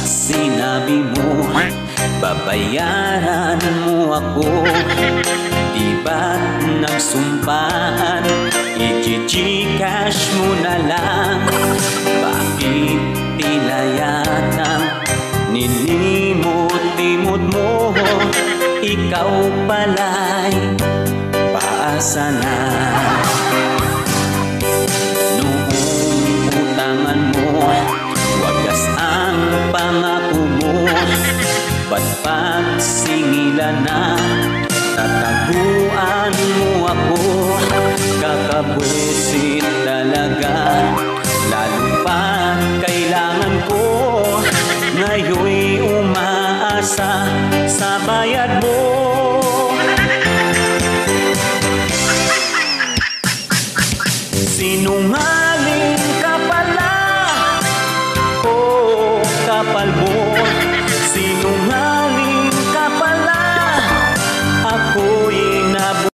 sinabi mo babayaran mo ako? Di ba't nagsumpahan, i-gcash mo na lang? Bakit tila yatang nilimot-limot mo? Ikaw pala'y paasa na. Noong utangan mo, wagas ang pangako mo. Ba't pagsingilan na tataguan mo ako? Kakabwisit talaga, lalo pa kailangan ko. Ngayon'y umaasa sa bayad mo. Sinungaling